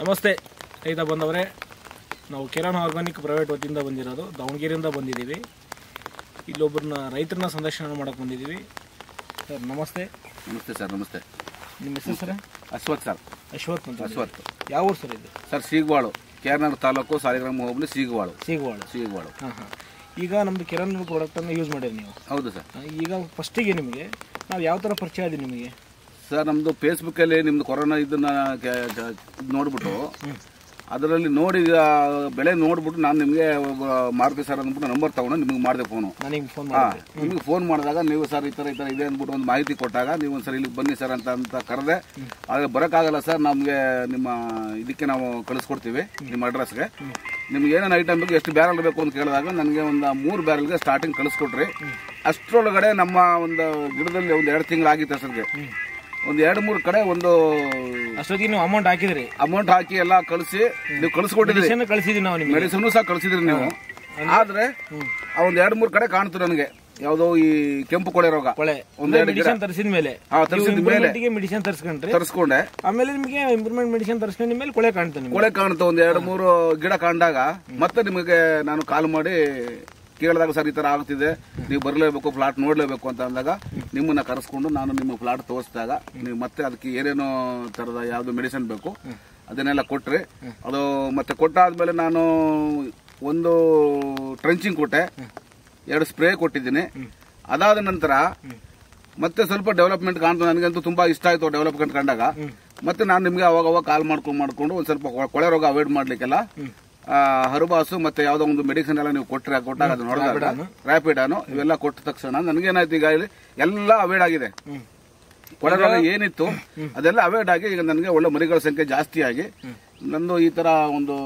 ನಮಸ್ತೆ ರೈತ ಬಂದವರೇ, ನಾವು ಕಿರಣ್ ಆರ್ಗಾನಿಕ್ ಪ್ರೈವೇಟ್ ವತಿಯಿಂದ ಬಂದಿರೋದು, ದಾವಣಗೆರೆಯಿಂದ ಬಂದಿದ್ದೀವಿ. ಇಲ್ಲೊಬ್ಬರನ್ನ ರೈತರನ್ನ ಸಂದರ್ಶನ ಮಾಡಕ್ಕೆ ಬಂದಿದ್ದೀವಿ. ಸರ್ ನಮಸ್ತೆ. ನಮಸ್ತೆ ಸರ್. ನಮಸ್ತೆ. ನಿಮ್ಮ ಹೆಸರು ಸರ್? ಅಶ್ವಥ್ ಸರ್. ಅಶ್ವಥ್ ಅಂತ. ಅಶ್ವಥ್. ಯಾವ ಊರು ಸರ್ ಇದು? ಸರ್ ಸೀಗವಾಳು, ಕೇರನಗರ ತಾಲೂಕು, ಸಾಲಿಗ್ರಾಮ ಹೋಬಳಿ, ಸೀಗವಾಳು. ಹಾಂ. ಈಗ ನಮ್ದು ಕಿರಣ್ ಪ್ರಾಡಕ್ಟನ್ನು ಯೂಸ್ ಮಾಡಿರಿ ನೀವು? ಹೌದು ಸರ್. ಈಗ ಫಸ್ಟಿಗೆ ನಿಮಗೆ ನಾವು ಯಾವ ಥರ ಪರಿಚಯ ಇದೆ ನಿಮಗೆ? ಸರ್ ನಮ್ಮದು ಫೇಸ್ಬುಕ್ಕಲ್ಲಿ ನಿಮ್ಮದು ಕೊರೋನಾ ಇದನ್ನ ನೋಡ್ಬಿಟ್ಟು ಅದರಲ್ಲಿ ನೋಡಿ ಬೆಳೆ ನೋಡ್ಬಿಟ್ಟು ನಾನು ನಿಮಗೆ ಮಾರುತಿ ಸರ್ ಅಂದ್ಬಿಟ್ಟು ನಂಬರ್ ತಗೊಂಡು ನಿಮಗೆ ಮಾಡಿದೆ ಫೋನು. ನಿಮಗೆ ಫೋನ್ ಮಾಡಿದಾಗ ನೀವು ಸರ್ ಈ ಥರ ಇದೆ ಅಂದ್ಬಿಟ್ಟು ಒಂದು ಮಾಹಿತಿ ಕೊಟ್ಟಾಗ ನೀವು ಒಂದು ಸರ್ ಇಲ್ಲಿಗೆ ಬನ್ನಿ ಸರ್ ಅಂತ ಕರೆದೆ. ಆದರೆ ಬರೋಕ್ಕಾಗಲ್ಲ ಸರ್, ನಮಗೆ ನಿಮ್ಮ ಇದಕ್ಕೆ ನಾವು ಕಳಿಸ್ಕೊಡ್ತೀವಿ ನಿಮ್ಮ ಅಡ್ರೆಸ್ಗೆ. ನಿಮ್ಗೆ ಏನೇನು ಐಟಮ್ ಬೇಕು, ಎಷ್ಟು ಬ್ಯಾರಲ್ ಬೇಕು ಅಂತ ಕೇಳಿದಾಗ ನನಗೆ ಒಂದು 3 ಬ್ಯಾರಲ್ಗೆ ಸ್ಟಾರ್ಟಿಂಗ್ ಕಳಿಸ್ಕೊಟ್ರಿ. ಅಷ್ಟರೊಳಗಡೆ ನಮ್ಮ ಒಂದು ಗಿಡದಲ್ಲಿ ಒಂದು 2 ತಿಂಗಳಾಗಿತ್ತು ಹೆಸರಿಗೆ. ಒಂದು 2-3 ಕಡೆ ಒಂದು ಅಷ್ಟೊತ್ತಿಗೆ ನೀವು ಅಮೌಂಟ್ ಹಾಕಿದ್ರಿ. ಅಮೌಂಟ್ ಹಾಕಿ ಎಲ್ಲ ಕಳಿಸಿ ನೀವು ಕಳಿಸ್ಕೊಟ್ಟಿದ್ರಿ. ಮೆಡಿಸಿನ್ ಸಹ ಕಳಿಸಿದ್ರಿ ನೀವು. ಆದ್ರೆ ಒಂದ್ 2-3 ಕಡೆ ಕಾಣ್ತು ನನಗೆ, ಯಾವ್ದೋ ಈ ಕೆಂಪು ಕೊಳೆ ರೋಗ. ಮೆಡಿಸಿನ್ ತರಿಸಿದ ಮೇಲೆ ಮೆಡಿಸಿನ್ ತರಿಸ್ಕೊಂಡೆ. ಆಮೇಲೆ ನಿಮಗೆ ಇಂಪ್ರೂವ್ಮೆಂಟ್ ಮೆಡಿಸಿನ್ ತರಿಸ್ಕೊಂಡ ಮೇಲೆ ಕೊಳೆ ಕಾಣ್ತಾನೆ. ಕೊಳೆ ಕಾಣ್ತು. ಒಂದ್ 2-3 ಗಿಡ ಕಾಣ್ದಾಗ ಮತ್ತೆ ನಿಮಗೆ ನಾನು ಕಾಲ್ ಮಾಡಿ ಕೇಳಿದಾಗ ಸರ್ ಈ ತರ ಆಗ್ತಿದೆ, ನೀವು ಬರಲೇಬೇಕು, ಪ್ಲಾಟ್ ನೋಡ್ಲೇಬೇಕು ಅಂತ ಅಂದಾಗ ನಿಮ್ಮನ್ನ ಕರೆಸ್ಕೊಂಡು ನಾನು ನಿಮ್ಮ ಪ್ಲಾಟ್ ತೋರಿಸಿದಾಗ ನೀವು ಮತ್ತೆ ಅದಕ್ಕೆ ಏನೇನೋ ತರದ ಯಾವ್ದು ಮೆಡಿಸಿನ್ ಬೇಕು ಅದನ್ನೆಲ್ಲ ಕೊಟ್ರಿ. ಅದು ಮತ್ತೆ ಕೊಟ್ಟಾದ್ಮೇಲೆ ನಾನು ಒಂದು ಟ್ರೆಂಚಿಂಗ್ ಕೊಟ್ಟೆ, 2 ಸ್ಪ್ರೇ ಕೊಟ್ಟಿದ್ದೀನಿ. ಅದಾದ ನಂತರ ಮತ್ತೆ ಸ್ವಲ್ಪ ಡೆವಲಪ್ಮೆಂಟ್ ಕಾಣ್ತು. ನನಗಂತೂ ತುಂಬಾ ಇಷ್ಟ ಆಯ್ತು ಡೆವಲಪ್ಮೆಂಟ್ ಕಂಡಾಗ. ಮತ್ತೆ ನಾನು ನಿಮ್ಗೆ ಅವಾಗ ಕಾಲ್ ಮಾಡ್ಕೊಂಡು ಒಂದ್ ಸ್ವಲ್ಪ ಕೊಳೆ ರೋಗ ಅವಾಯ್ಡ್ ಮಾಡ್ಲಿಕ್ಕೆಲ್ಲ ಹರುಬಾಸು ಮತ್ತೆ ಯಾವ್ದೋ ಒಂದು ಮೆಡಿಸಿನ್ ಎಲ್ಲ ನೀವು ಕೊಟ್ಟಾಗ ಅದು ನೋಡಿದಾಗ ರ್ಯಾಪಿಡಾನು ಇವೆಲ್ಲ ಕೊಟ್ಟ ತಕ್ಷಣ ನನಗೇನಾಯ್ತು, ಈಗ ಎಲ್ಲ ಅವಾಯ್ಡ್ ಆಗಿದೆ. ಕೊಳೆ ರೋಗ ಏನಿತ್ತು ಅದೆಲ್ಲ ಅವಾಯ್ಡ್ ಆಗಿ ಈಗ ನನಗೆ ಒಳ್ಳೆ ಮರಿಗಳ ಸಂಖ್ಯೆ ಜಾಸ್ತಿ ಆಗಿ ನಂದು ಈ ತರ ಒಂದು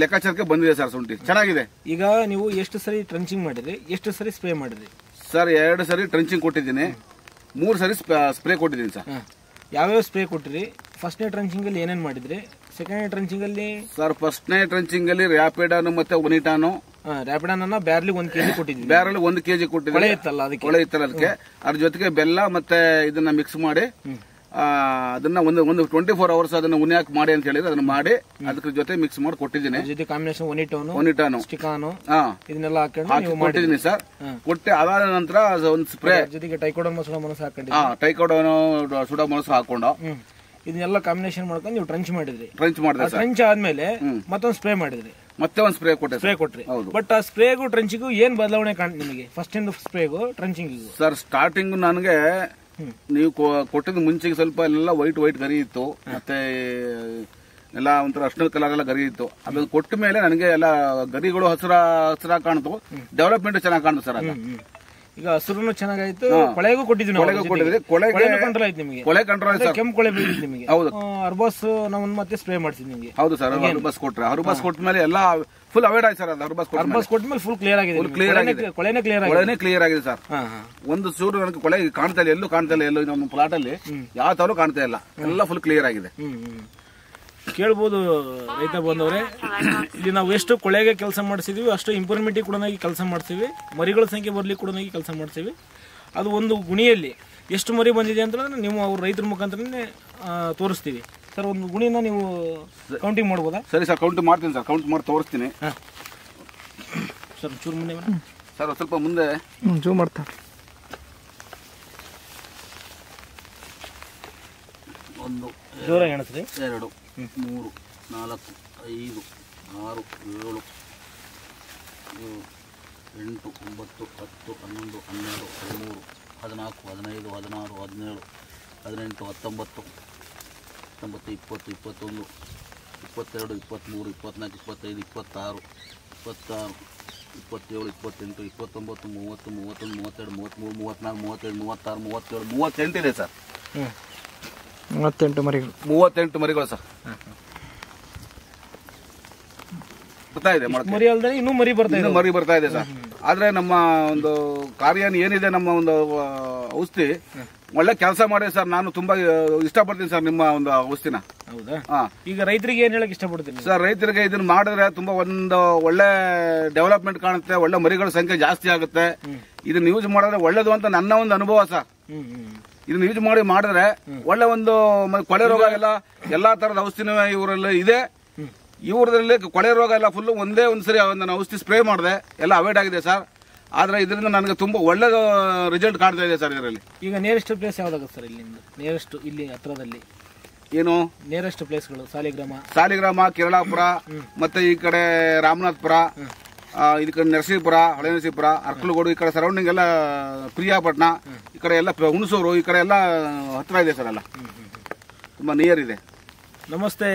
ಲೆಕ್ಕಾಚಾರಕ್ಕೆ ಬಂದಿದೆ ಸರ್. ಶುಂಠಿ ಚೆನ್ನಾಗಿದೆ. ಈಗ ನೀವು ಎಷ್ಟು ಸರಿ ಟ್ರಂಚಿಂಗ್ ಮಾಡಿದ್ರಿ, ಎಷ್ಟು ಸರಿ ಸ್ಪ್ರೇ ಮಾಡಿದ್ರಿ? ಸರ್ 2 ಸರಿ ಟ್ರಂಚಿಂಗ್ ಕೊಟ್ಟಿದ್ದೀನಿ, 3 ಸರಿ ಸ್ಪ್ರೇ ಕೊಟ್ಟಿದ್ದೀನಿ ಸರ್. ಯಾವ್ಯಾವ ಸ್ಪ್ರೇ ಕೊಟ್ಟಿರಿ? ಫಸ್ಟ್ನೇ ಟ್ರಂಚಿಂಗ್ ಅಲ್ಲಿ ಏನೇನ್ ಮಾಡಿದ್ರಿ? ಸೆಕೆಂಡ್ ಟ್ರಂಚಿಂಗ್ ಅಲ್ಲಿ ಸರ್ ಫಸ್ಟ್ನೇ ಟ್ರಂಚಿಂಗ್ ಅಲ್ಲಿ ರ್ಯಾಪಿಡಾನು ಮತ್ತೆ ಒನಿಟಾನು. ರ್ಯಾಪಿಡಾನ್ ಬ್ಯಾರ್ಲಿ 1 kg ಕೊಟ್ಟಿದ್ವಿ. ಬ್ಯಾರಲ್ 1 kg ಕೊಟ್ಟಿದ್ವಿ. ಕೊಳೆ ಇತ್ತಲ್ಲ ಅದಕ್ಕೆ. ಅದ್ರ ಜೊತೆಗೆ ಬೆಲ್ಲ ಮತ್ತೆ ಇದನ್ನ ಮಿಕ್ಸ್ ಮಾಡಿ ಅದನ್ನ ಒಂದು 24 hours ಅದನ್ನ ಉನಿಯಾಕ್ ಮಾಡಿ ಅಂತ ಹೇಳಿದ್ರೆ ಅದನ್ನ ಮಾಡಿ ಅದ್ರ ಜೊತೆ ಮಿಕ್ಸ್ ಮಾಡಿ ಕೊಟ್ಟಿದ್ದೀನಿ. ಜೊತೆ ಕಾಂಬಿನೇಷನ್ ಒನಿಟಾನು ಸ್ಟಿಕಾನು ಇದನ್ನೆಲ್ಲ ಹಾಕೊಂಡು ಕೊಟ್ಟಿದ್ದೀನಿ ಸರ್. ಕೊಟ್ಟೆ ಅದಾದ ನಂತರ ಒಂದು ಸ್ಪ್ರೇ ಜೊತೆಗೆ ಟೈಕೋಡರ್ಮಾ ಸುಡಾಮೋನಾಸ್ ಹಾಕೊಂಡಿದ್ದೀನಿ. ಟೈಕೋಡರ್ಮಾ ಸುಡಾಮೋನಾಸ್ ಹಾಕೊಂಡು ಇದನ್ನೆಲ್ಲ ಕಾಂಬಿನೇಷನ್ ಮಾಡ್ಕೊಂಡು ನೀವು ಟ್ರಂಚ್ ಮಾಡಿದ್ರಿ. ಟ್ರಂಚ್ ಆದ್ಮೇಲೆ ಮತ್ತೊಂದು ಸ್ಪ್ರೇ ಮಾಡಿದ್ರಿ. ಮತ್ತೆ ಒಂದು ಸ್ಪ್ರೇ ಕೊಟ್ರಿ. ಬಟ್ ಆ ಸ್ಪ್ರೇಗೂ ಟ್ರಂಚಿಗೂ ಏನ್ ಬದಲಾವಣೆ ಕಾಣ್ತು ನಿಮಗೆ? ಫಸ್ಟ್ ಇಂದ ಸ್ಪ್ರೇಗೂ ಟ್ರಂಚಿಂಗ್ ಸರ್ ಸ್ಟಾರ್ಟಿಂಗ್ ನನಗೆ ನೀವು ಕೊಟ್ಟಿದ ಮುಂಚೆಗೆ ಸ್ವಲ್ಪ ಎಲ್ಲ ವೈಟ್ ಗರಿ ಇತ್ತು, ಮತ್ತೆ ಎಲ್ಲ ಒಂಥರ ಅರ್ಶಿನ ಕಲರ್ ಎಲ್ಲ ಗರಿ ಇತ್ತು. ಅದನ್ನ ಕೊಟ್ಟ ಮೇಲೆ ನನಗೆ ಎಲ್ಲ ಗರಿಗಳು ಹಸಿರ ಕಾಣ್ತು, ಡೆವಲಪ್ಮೆಂಟ್ ಚೆನ್ನಾಗಿ ಕಾಣ್ತು ಸರ್. ಅದ ಈಗ ಹಸಿರು ಚೆನ್ನಾಗಾಯ್ತು, ಕೊಳೆಗೂ ಕೊಟ್ಟಿದ್ವಿ. ಕೊಳೆ ಕಂಟ್ರೋಲ್ ಆಯ್ತು. ಕೆಂಪು ಕೊಳೆ ಬೀಳಿತ್ತು ನಿಮಗೆ. ಹೌದು. ಅರ್ಬಾಸ್ ನಾವು ಮತ್ತೆ ಸ್ಪ್ರೇ ಮಾಡ್ಸಿದ್ವಿ ನಿಮಗೆ. ಹೌದು ಸರ್. ಹರ್ಬಾಸ್ ಕೊಟ್ಟ ಮೇಲೆ ಎಲ್ಲ ಫುಲ್ ಅವಾಯ್ಡ್ ಆಯ್ತು ಸರ್. ಅದು ಹರ್ಬಾಸ್ ಕೊಟ್ಟ ಮೇಲೆ ಫುಲ್ ಕ್ಲಿಯರ್ ಆಗಿದೆ. ಕೊಳೆನೇ ಕ್ಲಿಯರ್ ಆಗಿದೆ ಸರ್. ಒಂದು ಚೂರು ನನಗೆ ಕೊಳೆ ಕಾಣ್ತಾ ಇಲ್ಲ, ಎಲ್ಲೂ ಕಾಣ್ತಾ ಇಲ್ಲ. ಎಲ್ಲೂ ನಮ್ಮ ಪ್ಲಾಟ್ ಅಲ್ಲಿ ಯಾವ ತರ ಕಾಣ್ತಾ ಇಲ್ಲ, ಎಲ್ಲ ಫುಲ್ ಕ್ಲಿಯರ್ ಆಗಿದೆ. ಕೇಳ್ಬೋದು ರೈತ ಬಂದವ್ರೆ, ಇಲ್ಲಿ ನಾವು ಎಷ್ಟು ಕೊಳೆಗೆ ಕೆಲಸ ಮಾಡಿಸಿದೀವಿ ಅಷ್ಟು ಇಂಪ್ರೂವ್ಮೆಂಟ್ ಕೂಡ ಕೆಲಸ ಮಾಡ್ತೀವಿ. ಮರಿಗಳ ಸಂಖ್ಯೆ ಬರ್ಲಿಕ್ಕೆ ಕೂಡ ಕೆಲಸ ಮಾಡ್ತೀವಿ. ಅದು ಒಂದು ಗುಣಿಯಲ್ಲಿ ಎಷ್ಟು ಮರಿ ಬಂದಿದೆ ಅಂತ ನೀವು ಅವ್ರ ರೈತರ ಮುಖಾಂತರನೇ ತೋರಿಸ್ತೀವಿ. ಸರ್ ಒಂದು ಗುಣಿನ ನೀವು ಕೌಂಟಿಂಗ್ ಮಾಡ್ಬೋದಾ? ಸರಿ ಸರ್, ಕೌಂಟ್ ಮಾಡ್ತೀನಿ ಸರ್. ಕೌಂಟ್ ಮಾಡಿ ತೋರಿಸ್ತೀನಿ ಸರ್. ಚೂರು ಮುಂದೆ ಸರ್, ಸ್ವಲ್ಪ ಮುಂದೆ ಚೂರು ಮಾಡ್ತಾ. 1 ಜೋರಾಗಿ ಎಣಿಸ್ರಿ. 2 3 4 5 6 7 8 9 10 11 12 13 14 15 16 17 18 19 20 21 22 23 24 25 26 27 28 29 30 31 32 33 34 37 38 ಇದೆ ಸರ್. 38 ಮರಿಗಳು ಸರ್. ಬರ್ತಾ ಇದೆ. ಮರಿ ಅಲ್ದೇ ಇನ್ನೂ ಮರಿ ಬರ್ತಾ ಇದೆ ಸರ್. ಆದ್ರೆ ನಮ್ಮ ಒಂದು ಕಾರ್ಯ ಏನಿದೆ, ನಮ್ಮ ಒಂದು ಔಷಧಿ ಒಳ್ಳೆ ಕೆಲಸ ಮಾಡಿ ಸರ್. ನಾನು ತುಂಬಾ ಇಷ್ಟಪಡ್ತೀನಿ ಸರ್ ನಿಮ್ಮ ಒಂದು ಔಷಧಿನ. ಹೌದಾ? ಈಗ ರೈತರಿಗೆ ಏನ್ ಹೇಳಕ್ ಇಷ್ಟಪಡ್ತೀನಿ ಸರ್? ರೈತರಿಗೆ ಇದನ್ನ ಮಾಡಿದ್ರೆ ತುಂಬಾ ಒಂದು ಒಳ್ಳೆ ಡೆವಲಪ್ಮೆಂಟ್ ಕಾಣುತ್ತೆ, ಒಳ್ಳೆ ಮರಿಗಳ ಸಂಖ್ಯೆ ಜಾಸ್ತಿ ಆಗುತ್ತೆ. ಇದನ್ನ ಯೂಸ್ ಮಾಡಿದ್ರೆ ಒಳ್ಳೇದು ಅಂತ ನನ್ನ ಒಂದು ಅನುಭವ ಸರ್. ಇದನ್ನ ಯೂಸ್ ಮಾಡಿದ್ರೆ ಒಳ್ಳೆ ಒಂದು ಕೊಳೆ ರೋಗ ಎಲ್ಲಾ ತರದ ಔಷಧಿನೂ ಇವರಲ್ಲಿ ಇದೆ. ಇವ್ರದಲ್ಲಿ ಕೊಳೆ ರೋಗ ಎಲ್ಲ ಫುಲ್ ಒಂದೇ ಒಂದ್ಸರಿ ನಾನು ಔಷಧಿ ಸ್ಪ್ರೇ ಮಾಡಿದೆ, ಎಲ್ಲ ಅವಾಯ್ಡ್ ಆಗಿದೆ ಸರ್. ಆದ್ರೆ ಇದರಿಂದ ನನಗೆ ತುಂಬಾ ಒಳ್ಳೆ ರಿಸಲ್ಟ್ ಕಾಣ್ತಾ ಇದೆ ಸರ್ ಇದರಲ್ಲಿ. ಈಗ ನಿಯರೆಸ್ಟ್ ಪ್ಲೇಸ್ ಯಾವ್ದಾಗುತ್ತೆ ಸರ್ ಇಲ್ಲಿಂದ? ನಿಯರೆಸ್ಟ್ ಇಲ್ಲಿ ಹತ್ರದಲ್ಲಿ ಏನು ನಿಯರೆಸ್ಟ್ ಪ್ಲೇಸ್ಗಳು? ಸಾಲಿಗ್ರಾಮ, ಕೇರಳಾಪುರ, ಮತ್ತೆ ಈ ಕಡೆ ರಾಮನಾಥಪುರ, ಈ ಕಡೆ ನರಸೀಪುರ, ಹಳೆ ನರಸೀಪುರ, ಅರ್ಕಲಗೋಡು, ಈ ಕಡೆ ಸರೌಂಡಿಂಗ್ ಎಲ್ಲ ಪ್ರಿಯಾಪಟ್ಟಣ, ಈ ಕಡೆ ಎಲ್ಲ ಹುಣಸೂರು, ಈ ಕಡೆ ಎಲ್ಲ ಹತ್ರ ಇದೆ ಸರ್. ಎಲ್ಲ ತುಂಬಾ ನಿಯರ್ ಇದೆ. ನಮಸ್ತೆ.